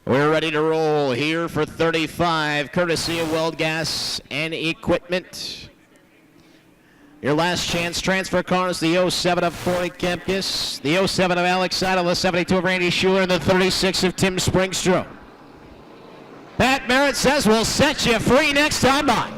We're ready to roll here for 35, courtesy of Weld Gas and Equipment. Your last chance transfer cars, the 07 of Corey Kempkis, the 07 of Alex Seidel, the 72 of Randy Schuler, and the 36 of Tim Springstrom. Pat Merritt says we'll set you free next time by.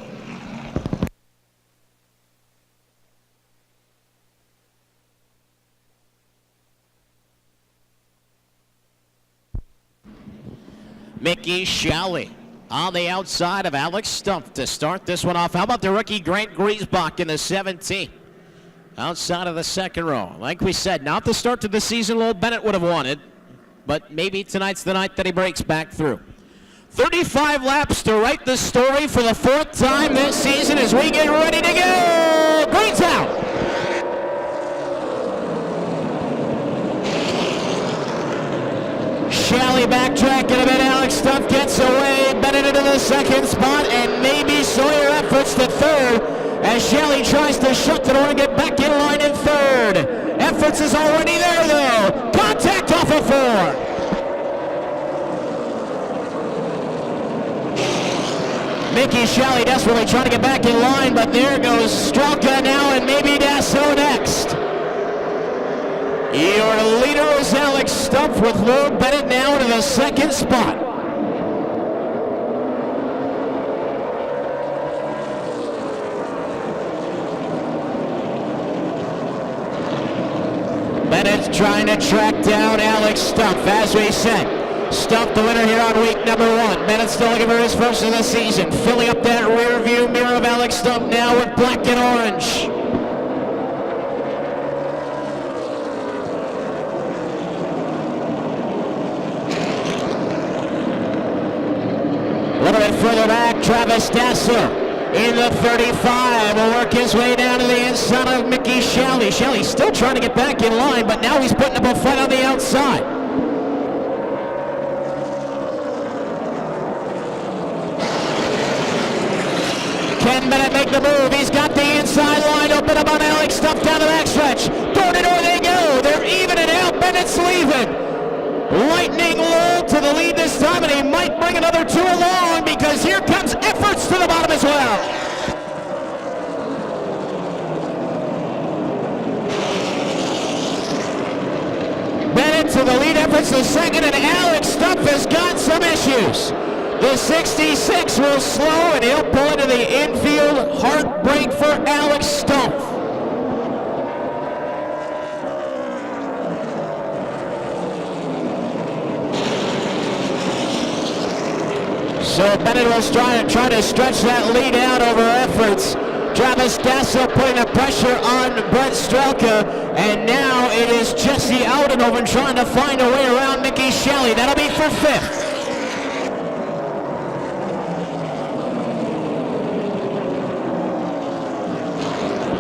Mickey Shalley on the outside of Alex Stumpf to start this one off. How about the rookie Grant Griesbach in the 17? Outside of the second row. Like we said, not the start to the season Lowell Bennett would have wanted, but maybe tonight's the night that he breaks back through. 35 laps to write the story for the fourth time this season as we get ready to go. Greentown. Shalley backtracking a bit. Alex Stumpf gets away. Bennett into the second spot, and maybe Sawyer efforts to third as Shalley tries to shut the door and get back in line in third. Efforts is already there, though. Contact off of 4. Mickey Shalley desperately trying to get back in line, but there goes Strelka now, and maybe Dasso next. Your leader is Alex Stumpf with Lowell Bennett now into the second spot. Bennett's trying to track down Alex Stumpf, as we said. Stumpf the winner here on week number 1. Bennett still looking for his first of the season. Filling up that rear view mirror of Alex Stumpf now with black and orange. A little bit further back, Travis Dassler in the 35 will work his way down to the inside of Mickey Shalley. Shalley still trying to get back in line, but now he's putting up a fight on the outside. Can Bennett make the move? He's got the inside line open up on Alex Stumpf down the backstretch. Door to door they go. They're even it out. Bennett's leaving. Lightning Lowell to the lead this time, and he might bring another 2 along because here comes Efforts to the bottom as well. Bennett to the lead, Efforts the second, and Alex Stumpf has got some issues. The 66 will slow, and he'll pull into the infield. Heartbreak for Alex Stumpf. So Bennett will try to stretch that lead out over Efforts. Travis Dasso putting the pressure on Brent Strelka, and now it is Jesse Oudenhoven trying to find a way around Mickey Shalley. That'll be for 5th.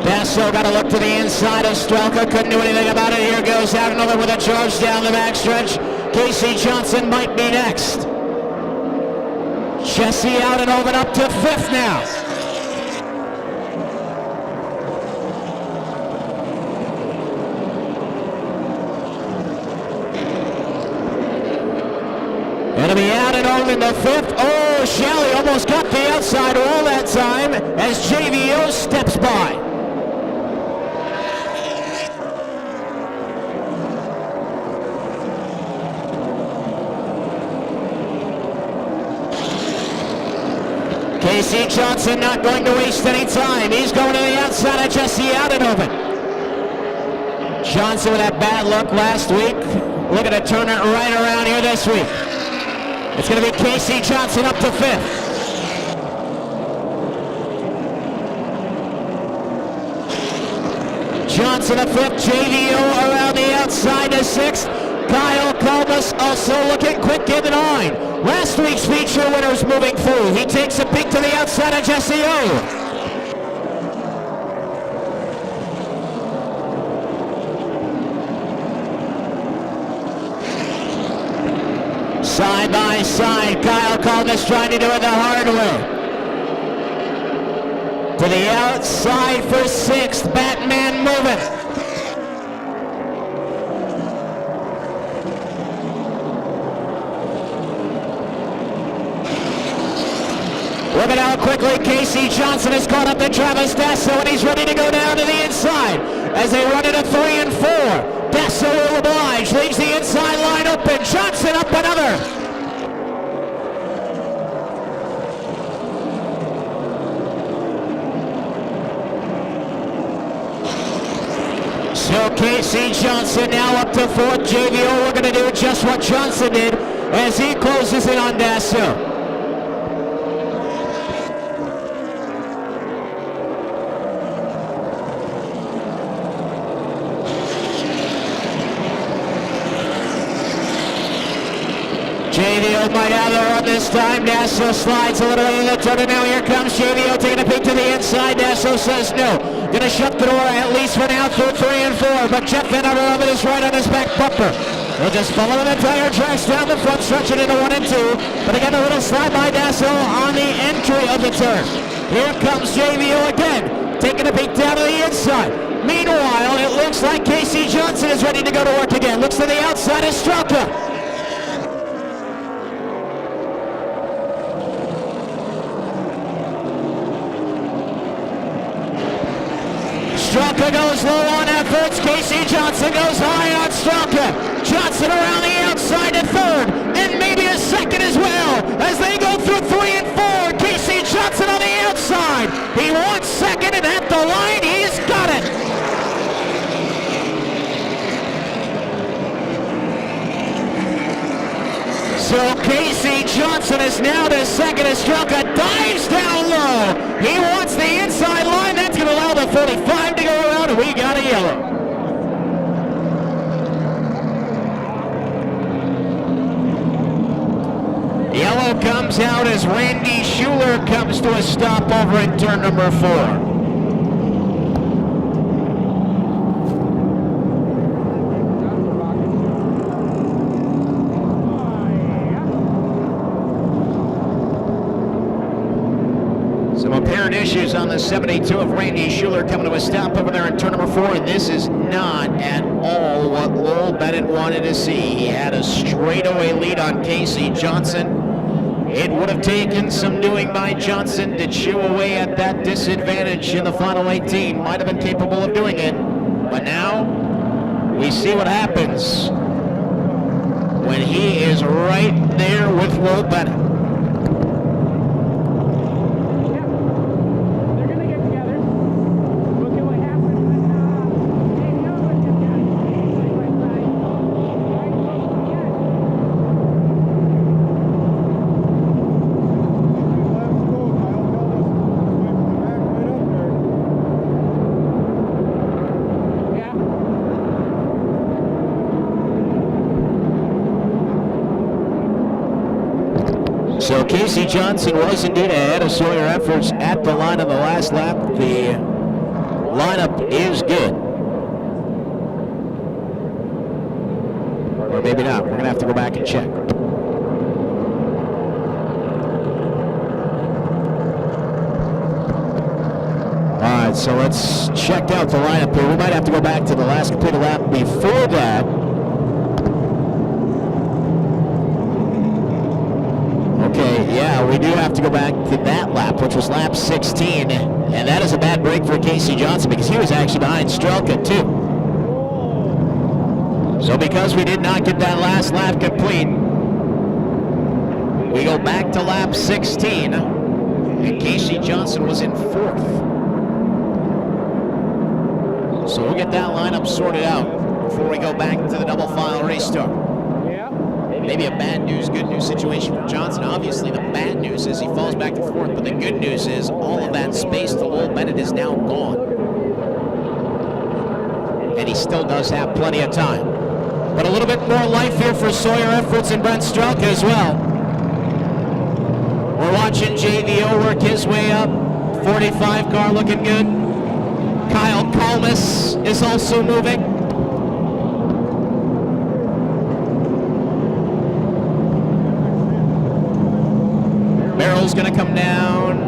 Dasso got to look to the inside of Strelka, couldn't do anything about it. Here goes Oudenhoven with a charge down the backstretch. Casey Johnson might be next. Jesse Oudenhoven up to 5th now. Gonna be Oudenhoven the 5th. Oh, Shalley almost got the outside wall that time as JVO steps by. Casey Johnson not going to waste any time. He's going to the outside of Jesse Oudenhoven. Johnson with that bad look last week. Looking to turn it right around here this week. It's going to be Casey Johnson up to 5th. Johnson at 5th. JVO around the outside to 6th. Kyle Kalbus also looking quick in the 9. Last week's feature winners moving through. He takes a peek to the outside of Jesse O. Side by side, Kyle Kalbus trying to do it the hard way. To the outside for 6th, Batman moving. Look at how quickly Casey Johnson has caught up to Travis Dasso, and he's ready to go down to the inside as they run it at 3 and 4. Dasso will oblige, leaves the inside line open. Johnson up another. So Casey Johnson now up to 4th. JVO, we're going to do just what Johnson did as he closes in on Dasso. JVO might have the run this time. Dasso slides a little in the turn, and now here comes JVO taking a peek to the inside. Dasso says no. Gonna shut the door at least for now through 3 and 4, but Jeff Van Utter is right on his back bumper. They'll just follow the tire tracks down the front, stretch it into 1 and 2, but again a little slide by Dasso on the entry of the turn. Here comes JVO again, taking a peek down to the inside. Meanwhile, it looks like Casey Johnson is ready to go to work again. Looks to the outside of Strelka. Strelka goes low on efforts. Casey Johnson goes high on Strelka. Johnson around the outside at 3rd, and maybe a 2nd as well as they go through 3 and 4. Casey Johnson on the outside. He wants 2nd, and at the line, he's got it. So Casey Johnson is now to 2nd as Strelka dives down low. He wants the inside line. That's going to allow the 45 to go around, and we got a yellow. Yellow comes out as Randy Schuler comes to a stop over in turn number 4. Some apparent issues on the 72 of Randy Schuler coming to a stop over there in turn number 4, and this is not at all what Lowell Bennett wanted to see. He had a straightaway lead on Casey Johnson. It would have taken some doing by Johnson to chew away at that disadvantage in the final 18. Might have been capable of doing it, but now we see what happens when he is right there with Lowell Bennett. So Casey Johnson was indeed ahead of Sawyer Efforts at the line of the last lap. The lineup is good. Or maybe not. We're going to have to go back and check. All right, so let's check out the lineup here. We might have to go back to the last completed lap before that. Okay, yeah, we do have to go back to that lap, which was lap 16, and that is a bad break for Casey Johnson because he was actually behind Strelka too. So because we did not get that last lap complete, we go back to lap 16, and Casey Johnson was in 4th. So we'll get that lineup sorted out before we go back to the double file restart. Maybe a bad news, good news situation for Johnson. Obviously, the bad news is he falls back to 4th, but the good news is all of that space to Lowell Bennett is now gone. And he still does have plenty of time. But a little bit more life here for Sawyer Efforts and Brent Strelka as well. We're watching JVO work his way up. 45 car looking good. Kyle Kalmus is also moving. Merrill's going to come down.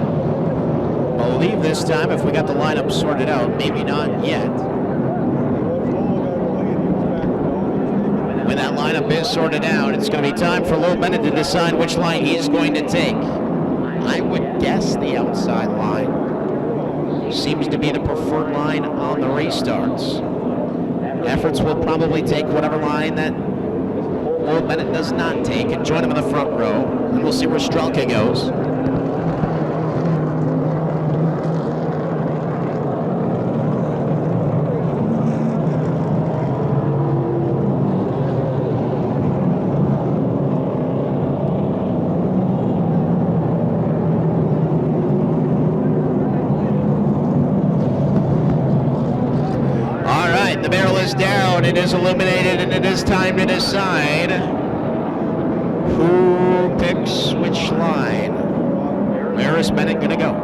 I believe this time, if we got the lineup sorted out, maybe not yet. When that lineup is sorted out, it's going to be time for Lowell Bennett to decide which line he's going to take. I would guess the outside line seems to be the preferred line on the restarts. Efforts will probably take whatever line that Will Bennett does not take and join him in the front row. And we'll see where Strelka goes. The barrel is down, it is illuminated, and it is time to decide who picks which line. Where is Bennett going to go?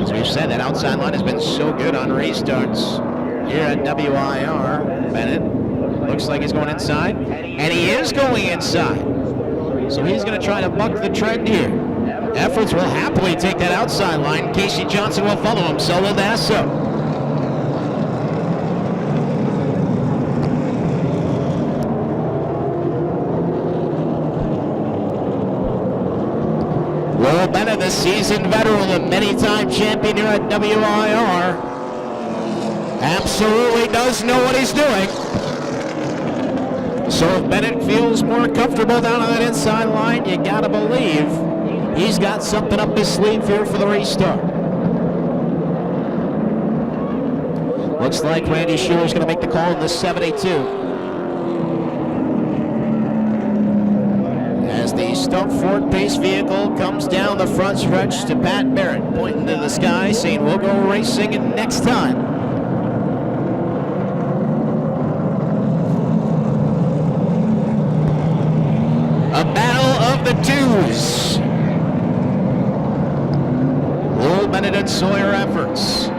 As we've said, that outside line has been so good on restarts here at WIR. Bennett looks like he's going inside, and he is going inside. So he's going to try to buck the trend here. Efforts will happily take that outside line. Casey Johnson will follow him, so will Dasso. Will Bennett, the seasoned veteran, a many-time champion here at WIR, absolutely does know what he's doing. So if Bennett feels more comfortable down on that inside line, you gotta believe he's got something up his sleeve here for the restart. Looks like Randy Shearer's going to make the call in the 72. As the Stump Ford Pace vehicle comes down the front stretch to Pat Barrett, pointing to the sky, saying, "We'll go racing next time." A battle of the twos. Bennett and Sawyer Efforts.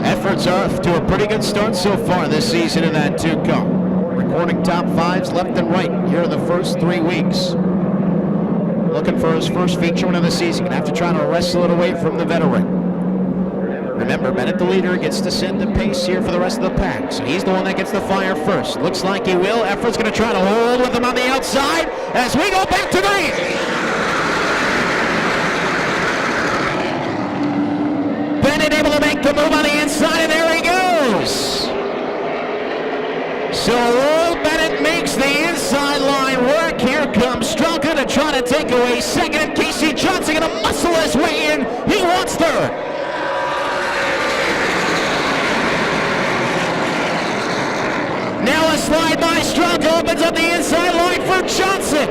Efforts are off to a pretty good start so far this season in that 2 car. Recording top 5s left and right here in the first 3 weeks. Looking for his first feature win of the season. Gonna have to try to wrestle it away from the veteran. Remember, Bennett, the leader, gets to send the pace here for the rest of the pack. So he's the one that gets the fire first. Looks like he will. Efforts gonna try to hold with him on the outside as we go back to green. Bennett able to make the move on the inside, and there he goes. So Will Bennett makes the inside line work. Here comes Strelka to try to take away second, and Casey Johnson going to muscle his way in. He wants third. Now a slide by Strelka opens up the inside line for Johnson.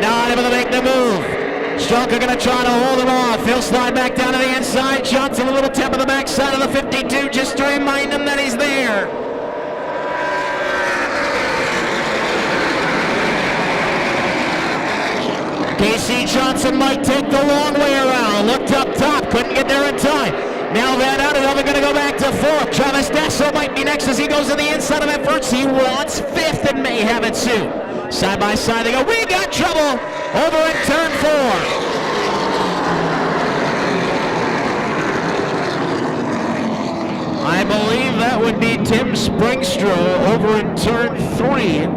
Not able to make the move. Strelka going to try to hold him off. He'll slide back down to the inside. Johnson a little tap on the backside of the 52 just to remind him that he's there. Casey Johnson might take the long way around. Looked up top, couldn't get there in time. Now Van Oudenhoven going to go back to fourth. Travis Dasso might be next as he goes to the inside of FRRC. He wants fifth and may have it soon. Side by side they go. We got trouble over in turn 4. I believe that would be Tim Springstrow over in turn 3.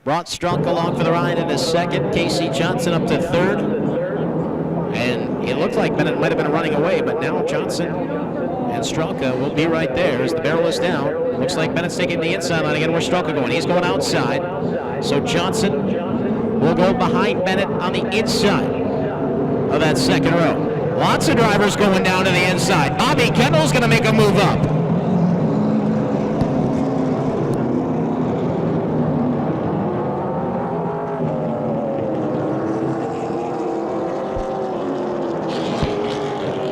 Brought Strelka along for the ride in his second. Casey Johnson up to third. And it looked like Bennett might have been running away, but now Johnson and Strelka will be right there as the barrel is down. Looks like Bennett's taking the inside line again. Where's Strelka going? He's going outside. So Johnson will go behind Bennett on the inside of that second row. Lots of drivers going down to the inside. Bobby Kendall's going to make a move up.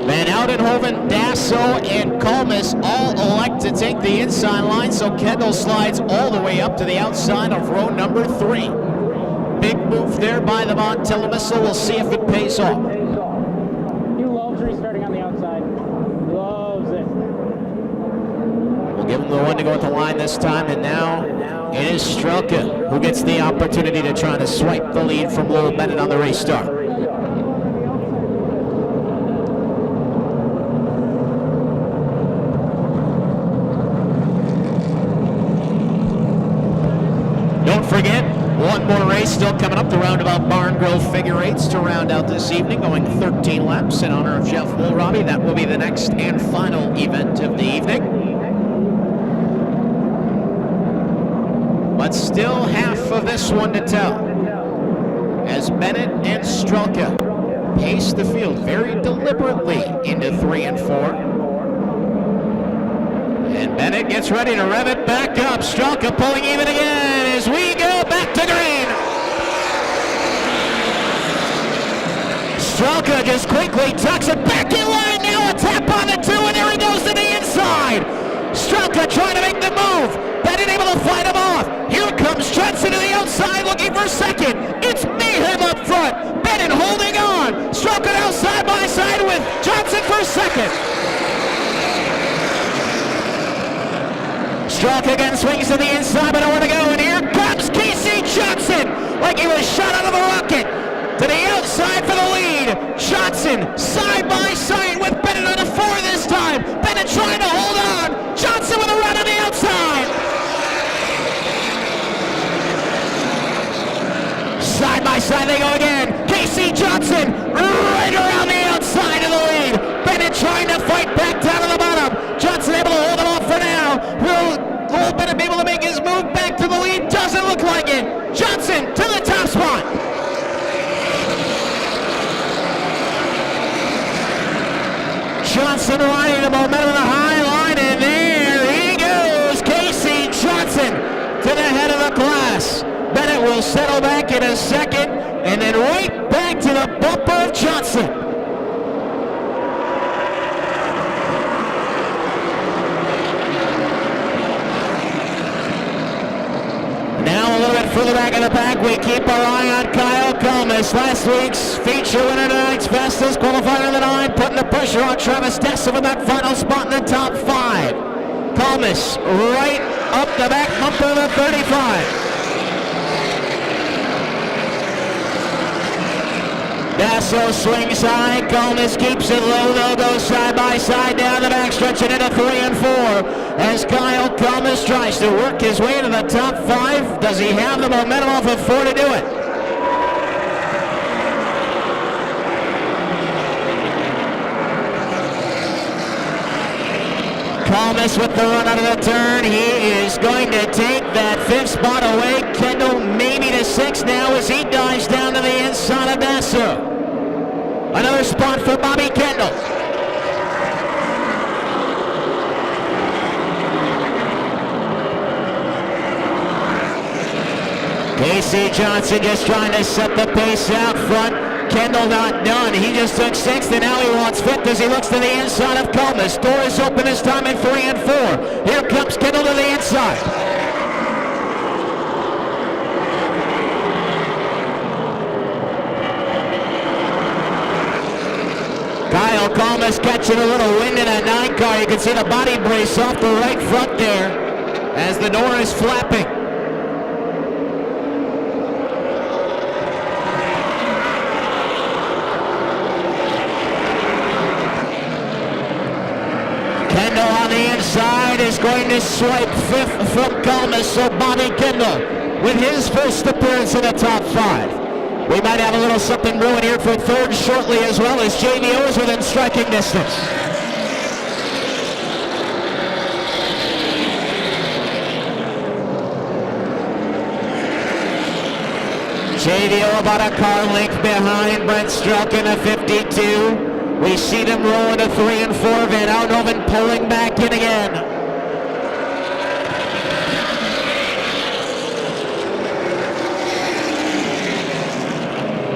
Van Oudenhoven, Dasso, and Colmus all elect to take the inside line, so Kendall slides all the way up to the outside of row number 3. Big move there by the Montella missile. We'll see if it pays off. He loves restarting on the outside. the one to go at the line this time, and now it is Strelka who gets the opportunity to try to swipe the lead from Lowell Bennett on the restart. Don't forget, one more race still coming up, the Roundabout Barn Grill Figure Eights to round out this evening, going 13 laps in honor of Jeff Woolrobbie. That will be the next and final event of the evening. But still half of this one to tell, as Bennett and Strelka pace the field very deliberately into 3 and 4. And Bennett gets ready to rev it back up. Strelka pulling even again as we go back to green. Strelka just quickly tucks it back in line. Now a tap on the 2, and there he goes to the inside. Strelka trying to make the move. Bennett able to fight him off. Here comes Johnson to the outside looking for second. It's mayhem up front. Bennett holding on. Strelka now side by side with Johnson for second. Strelka again swings to the inside, but nowhere to go, and here comes Casey Johnson, like he was shot out of a rocket, to the outside for the lead. Johnson side by side with Bennett on the 4 this time. Bennett trying to hold on. Johnson with a run on the outside. Side by side they go again. Casey Johnson right around the outside of the lead. Bennett trying to fight back down to the bottom. Johnson able to hold him off for now. Will Bennett be able to make his move back to the lead? Doesn't look like it. Johnson to the top spot. Johnson riding the momentum of the high line, and there he goes. Casey Johnson to the head of the class. Bennett will settle back in a second, and then right back to the bumper of Johnson. Now a little bit further back in the pack, we keep our eye on Kyle Kalmus. Last week's feature winner, tonight's fastest qualifier of the 9, putting the pressure on Travis Dessa with that final spot in the top 5. Kalmus right up the back bumper of the 35. Dasso swings high, Kalmus keeps it low, they'll go side by side down the backstretch and into 3 and 4 as Kyle Kalmus tries to work his way to the top 5. Does he have the momentum off of 4 to do it? Kalmus with the run out of the turn. He is going to take that 5th spot away. Kendall maybe to 6 now as he dives down to the inside of Dasso. Another spot for Bobby Kendall. Casey Johnson just trying to set the pace out front. Kendall not done. He just took 6th, and now he wants 5th as he looks to the inside of Kalmus. Door is open this time in 3 and 4. Here comes Kendall to the inside. Kyle Kalmus catching a little wind in that 9 car. You can see the body brace off the right front there as the door is flapping. Kendall on the inside is going to swipe 5th from Kalmus, so Bobby Kendall with his first appearance in the top 5. We might have a little something brewing here for 3rd shortly, as well as JVO is within striking distance. JVO about a car length behind Brent Strelka in a 52. We see them rolling to 3 and 4. Van Oudhoven pulling back in again.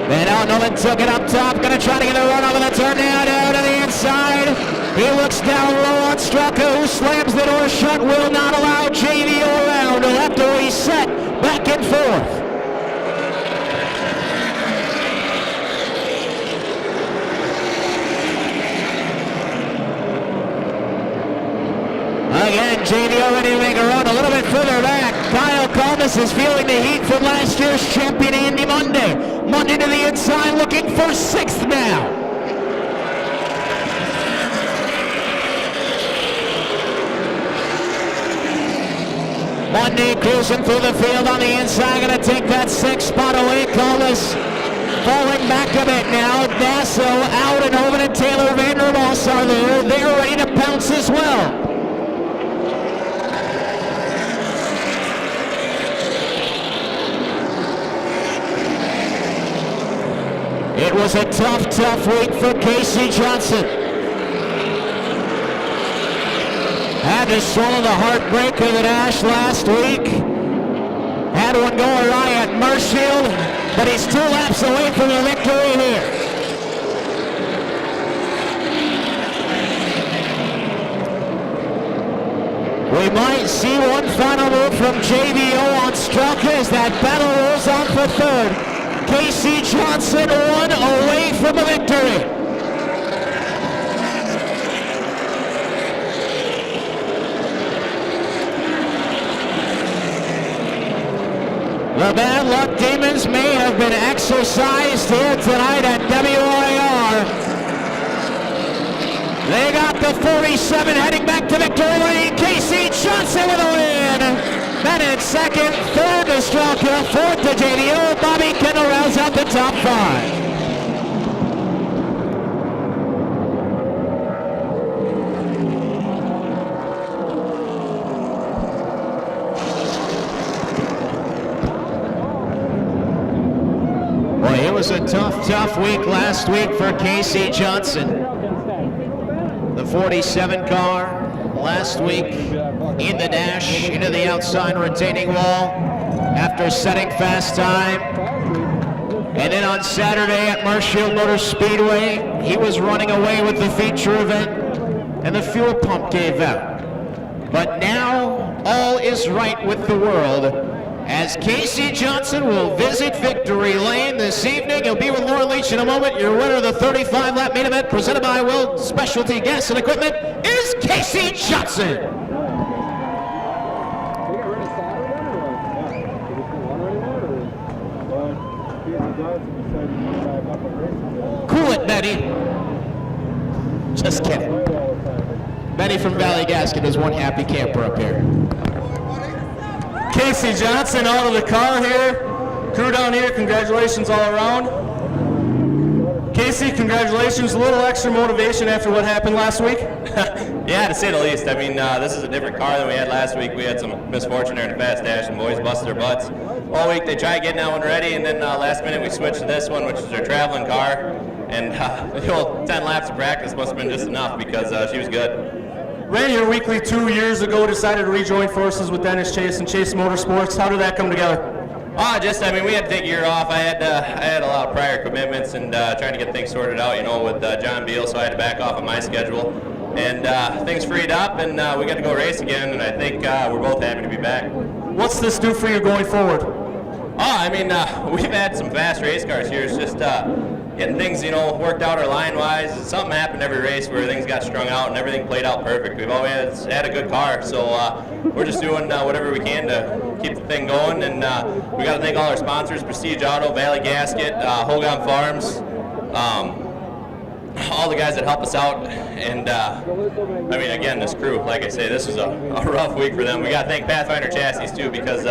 Van Oudhoven took it up top, going to try to get a run over the turn now, down to the inside. He looks down low on Strelka, who slams the door shut, will not allow JVO around. He'll have to reset back and forth. Again, JDO ready to make a run a little bit further back. Kyle Calmus is feeling the heat from last year's champion Andy Monday. Monday to the inside, looking for 6th now. Monday cruising through the field on the inside, going to take that 6th spot away. Calmus falling back a bit now. Nasso out and Hovind and Taylor Vandermoss are there. They're ready to pounce as well. It was a tough week for Casey Johnson. Had to swallow the heartbreak of the dash last week. Had one go awry at Marshfield, but he's 2 laps away from the victory here. We might see one final move from JVO on Straka as that battle rolls on for 3rd. Casey Johnson 1 away from a victory. The bad luck demons may have been exercised here tonight at WIR. They got the 47 heading back to victory lane. Casey Johnson with a win. Bennett 2nd, 3rd to Straka, 4th to JDO. Bobby Kendall rounds out the top 5. Boy, it was a tough week last week for Casey Johnson. The 47 car last week in the dash into the outside retaining wall after setting fast time. And then on Saturday at Marshfield Motor Speedway, he was running away with the feature event and the fuel pump gave out. But now all is right with the world as Casey Johnson will visit victory lane this evening. He'll be with Laura Leach in a moment. Your winner of the 35-lap main event presented by Will Specialty Gas and Equipment is Casey Johnson. Cool it, Betty. Just kidding. Betty from Valley Gasket is one happy camper up here. Casey Johnson out of the car here. Crew down here, congratulations all around. Casey, congratulations. A little extra motivation after what happened last week? Yeah, to say the least. I mean, this is a different car than we had last week. We had some misfortune there in the fast dash, and boys busted their butts. All week they tried getting that one ready, and then last minute we switched to this one, which is their traveling car. And the whole 10 laps of practice must have been just enough because she was good. Ran your weekly 2 years ago, decided to rejoin forces with Dennis Chase and Chase Motorsports. How did that come together? I mean, we had to take a year off. I had a lot of prior commitments and trying to get things sorted out, with John Beal, so I had to back off on my schedule. And things freed up, and we got to go race again, and I think we're both happy to be back. What's this do for you going forward? I mean, we've had some fast race cars here. It's just getting things, worked out our line-wise. Something happened every race where things got strung out and everything played out perfect. We've always had a good car, so we're just doing whatever we can to keep the thing going. And we got to thank all our sponsors: Prestige Auto, Valley Gasket, Hogan Farms, all the guys that help us out. And I mean, again, this crew, like I say, this was a rough week for them. We got to thank Pathfinder Chassis too, because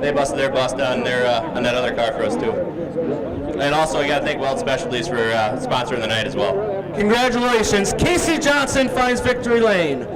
they busted their bust on that other car for us too. And also, we got to thank Weld Specialties for sponsoring the night as well. Congratulations. Casey Johnson finds victory lane.